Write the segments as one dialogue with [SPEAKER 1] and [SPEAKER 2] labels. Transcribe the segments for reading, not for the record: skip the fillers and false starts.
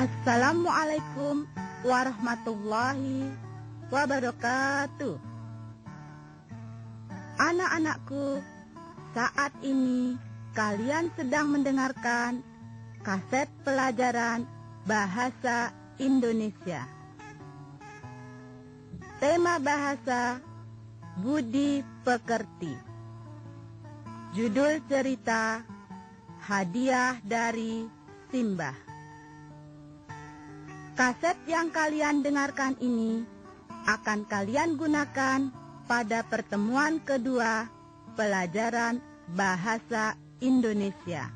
[SPEAKER 1] Assalamualaikum warahmatullahi wabarakatuh. Anak-anakku, saat ini kalian sedang mendengarkan kaset pelajaran bahasa Indonesia. Tema bahasa Budi Pekerti. Judul cerita Hadiah dari Simbah. Kaset yang kalian dengarkan ini akan kalian gunakan pada pertemuan kedua pelajaran bahasa Indonesia.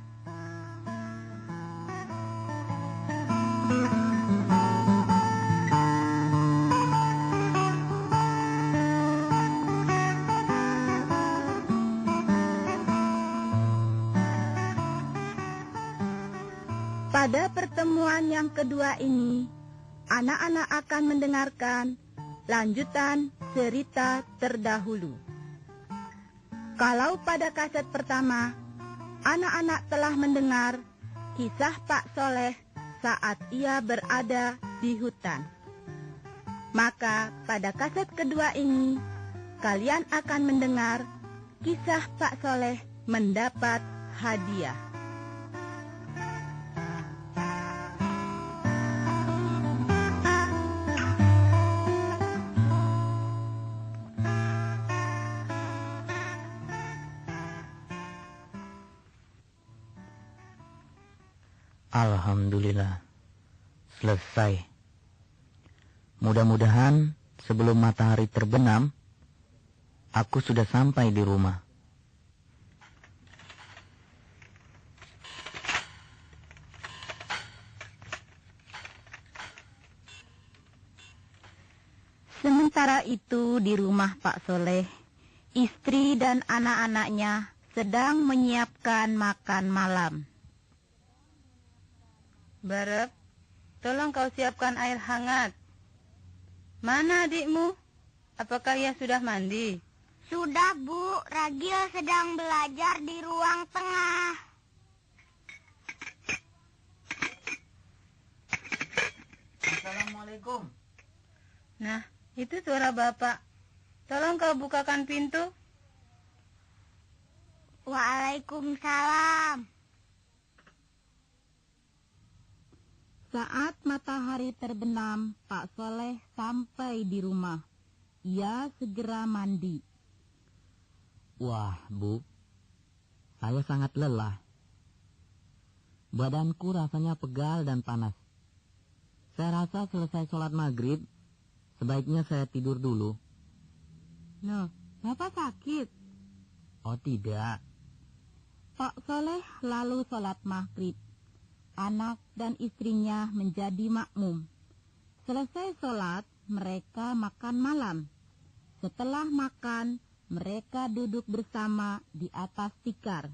[SPEAKER 1] Pada pertemuan yang kedua ini, anak-anak akan mendengarkan lanjutan cerita terdahulu. Kalau pada kaset pertama, anak-anak telah mendengar kisah Pak Soleh saat ia berada di hutan. Maka pada kaset kedua ini, kalian akan mendengar kisah Pak Soleh mendapat hadiah.
[SPEAKER 2] Alhamdulillah, selesai. Mudah-mudahan sebelum matahari terbenam, aku sudah sampai di rumah.
[SPEAKER 1] Sementara itu di rumah Pak Soleh, istri dan anak-anaknya sedang menyiapkan makan malam.
[SPEAKER 3] Barep, tolong kau siapkan air hangat. Mana adikmu? Apakah ia sudah mandi?
[SPEAKER 4] Sudah, Bu. Ragil sedang belajar di ruang tengah.
[SPEAKER 2] Assalamualaikum.
[SPEAKER 3] Nah, itu suara bapak. Tolong kau bukakan pintu.
[SPEAKER 4] Waalaikumsalam.
[SPEAKER 1] Saat matahari terbenam, Pak Soleh sampai di rumah. Ia segera mandi.
[SPEAKER 2] Wah, Bu, saya sangat lelah. Badanku rasanya pegal dan panas. Saya rasa selesai sholat maghrib, sebaiknya saya tidur dulu.
[SPEAKER 1] Loh, Bapak sakit?
[SPEAKER 2] Oh tidak.
[SPEAKER 1] Pak Soleh lalu sholat maghrib. Anak dan istrinya menjadi makmum. Selesai sholat, mereka makan malam. Setelah makan, mereka duduk bersama di atas tikar.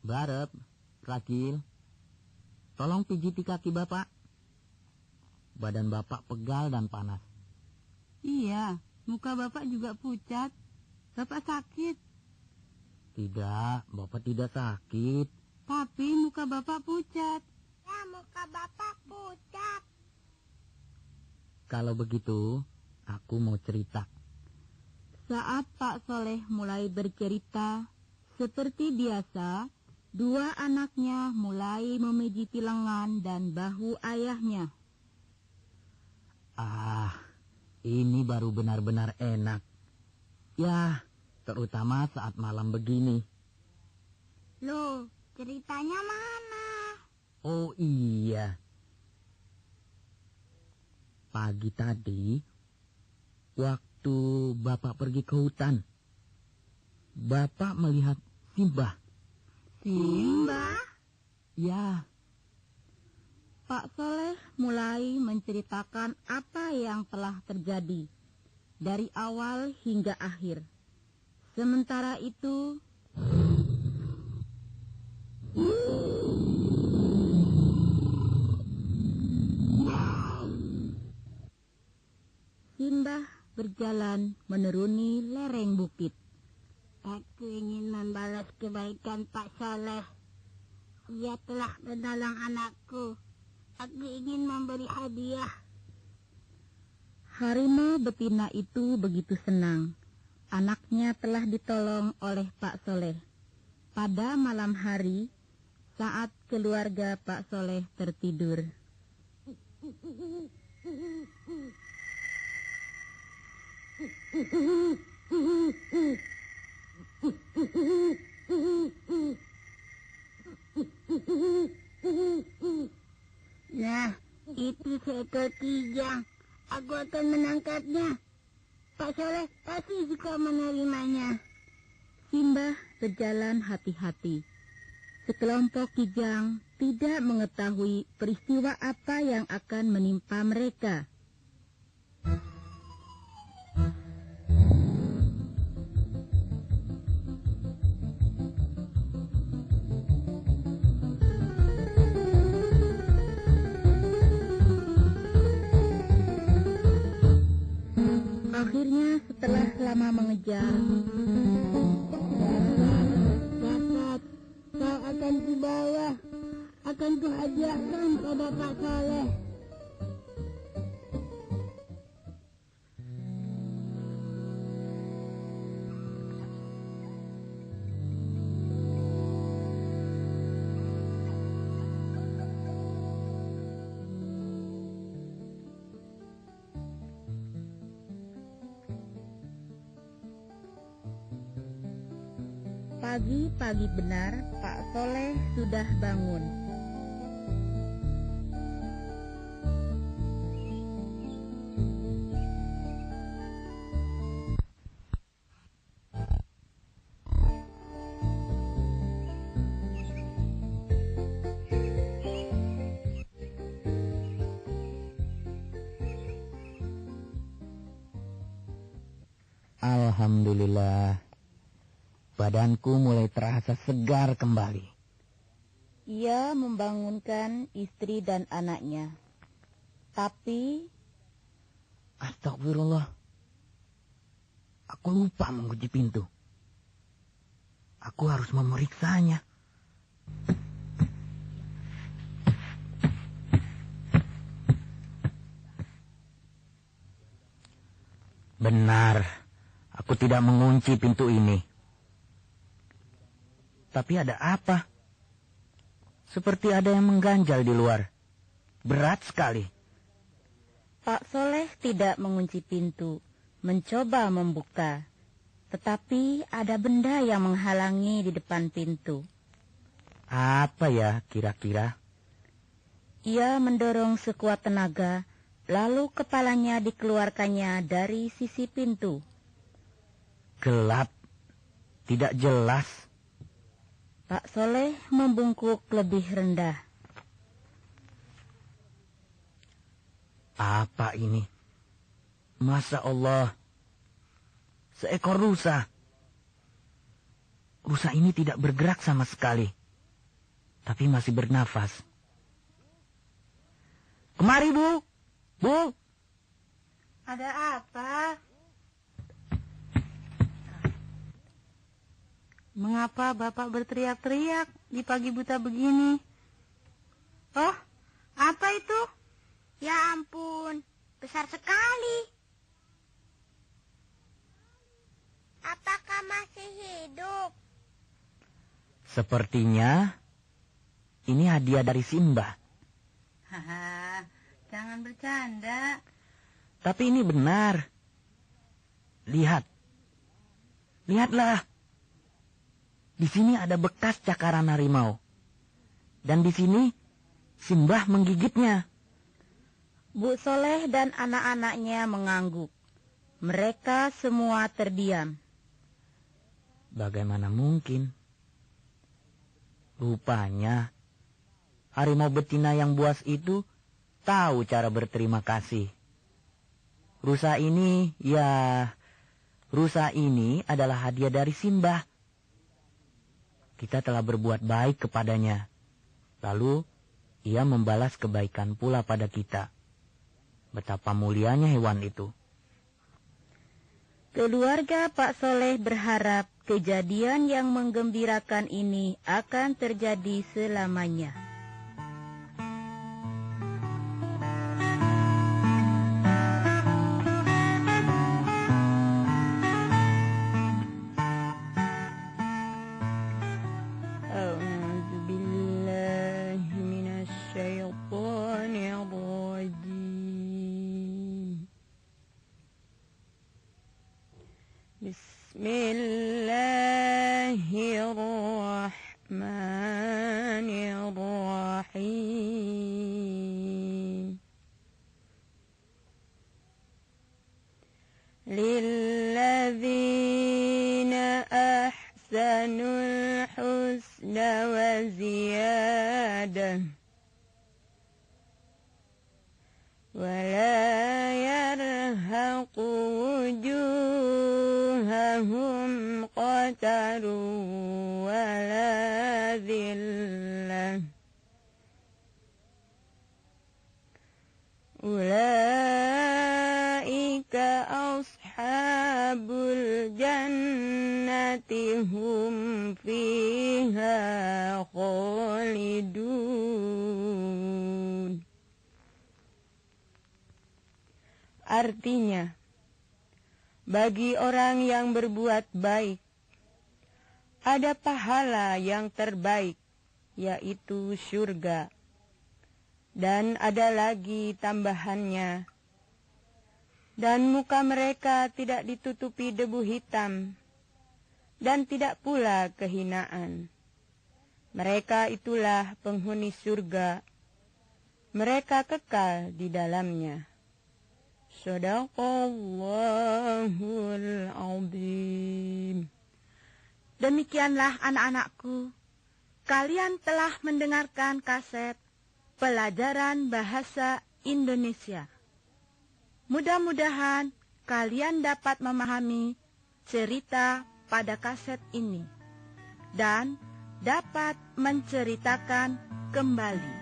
[SPEAKER 2] Barep, Ragil, tolong pijiti kaki Bapak. Badan Bapak pegal dan panas.
[SPEAKER 1] Iya, muka Bapak juga pucat. Bapak sakit.
[SPEAKER 2] Tidak, Bapak tidak sakit.
[SPEAKER 1] Tapi muka Bapak pucat.
[SPEAKER 4] Ya, muka Bapak pucat.
[SPEAKER 2] Kalau begitu, aku mau cerita.
[SPEAKER 1] Saat Pak Soleh mulai bercerita, seperti biasa, dua anaknya mulai memijiti lengan dan bahu ayahnya.
[SPEAKER 2] Ah, ini baru benar-benar enak. Ya, terutama saat malam begini.
[SPEAKER 4] Loh, ceritanya mana?
[SPEAKER 2] Oh iya. Pagi tadi, waktu Bapak pergi ke hutan, Bapak melihat Simbah.
[SPEAKER 1] Simbah?
[SPEAKER 2] Ya,
[SPEAKER 1] Pak Soleh mulai menceritakan apa yang telah terjadi, dari awal hingga akhir. Sementara itu, Simbah berjalan menuruni lereng bukit.
[SPEAKER 4] Aku ingin membalas kebaikan Pak Soleh. Ia telah menolong anakku. Aku ingin memberi hadiah.
[SPEAKER 1] Harimau betina itu begitu senang. Anaknya telah ditolong oleh Pak Soleh. Pada malam hari, saat keluarga Pak Soleh tertidur.
[SPEAKER 4] Nah, itu seekor kijang. Aku akan menangkapnya. Pak Soleh pasti suka menerimanya.
[SPEAKER 1] Simbah berjalan hati-hati. Sekelompok kijang tidak mengetahui peristiwa apa yang akan menimpa mereka. Akhirnya setelah lama mengejar,
[SPEAKER 4] Dapat, kau akan kubawa. Akan kuhadiahkan pada Pak Soleh.
[SPEAKER 1] pagi-pagi benar Pak Soleh sudah bangun.
[SPEAKER 2] Alhamdulillah, badanku mulai terasa segar kembali.
[SPEAKER 1] Ia membangunkan istri dan anaknya. Tapi,
[SPEAKER 2] Astagfirullah, aku lupa mengunci pintu. Aku harus memeriksanya. Benar, aku tidak mengunci pintu ini. Tapi ada apa? Seperti ada yang mengganjal di luar. Berat sekali.
[SPEAKER 1] Pak Soleh tidak mengunci pintu, mencoba membuka. Tetapi ada benda yang menghalangi di depan pintu.
[SPEAKER 2] Apa ya kira-kira?
[SPEAKER 1] Ia mendorong sekuat tenaga, lalu kepalanya dikeluarkannya dari sisi pintu.
[SPEAKER 2] Gelap, tidak jelas.
[SPEAKER 1] Pak Soleh membungkuk lebih rendah.
[SPEAKER 2] Apa ini? Masya Allah, seekor rusa. Rusa ini tidak bergerak sama sekali, tapi masih bernafas. Kemari, Bu. Bu.
[SPEAKER 3] Ada apa? Mengapa Bapak berteriak-teriak di pagi buta begini? Oh, apa itu?
[SPEAKER 4] Ya ampun, besar sekali. Apakah masih hidup?
[SPEAKER 2] Sepertinya ini hadiah dari Simba.
[SPEAKER 3] Haha, jangan bercanda.
[SPEAKER 2] Tapi ini benar. Lihat. Lihatlah. Di sini ada bekas cakaran harimau. Dan di sini Simbah menggigitnya.
[SPEAKER 1] Bu Soleh dan anak-anaknya mengangguk. Mereka semua terdiam.
[SPEAKER 2] Bagaimana mungkin? Rupanya harimau betina yang buas itu tahu cara berterima kasih. Rusa ini adalah hadiah dari Simbah. Kita telah berbuat baik kepadanya. Lalu ia membalas kebaikan pula pada kita. Betapa mulianya hewan itu.
[SPEAKER 1] Keluarga Pak Soleh berharap kejadian yang menggembirakan ini akan terjadi selamanya.
[SPEAKER 3] Bismillahirrahmanirrahim. Lilladzina ahsanul husna wa ziyadah ولا يرهق وجوههم قتر ولا ذلة أولئك أصحاب الجنة هم فيها خالدون. Artinya, bagi orang yang berbuat baik, ada pahala yang terbaik, yaitu surga. Dan ada lagi tambahannya, dan muka mereka tidak ditutupi debu hitam, dan tidak pula kehinaan. Mereka itulah penghuni surga, mereka kekal di dalamnya. Shadaqallahul azim.
[SPEAKER 1] Demikianlah anak-anakku, kalian telah mendengarkan kaset pelajaran bahasa Indonesia. Mudah-mudahan kalian dapat memahami cerita pada kaset ini dan dapat menceritakan kembali.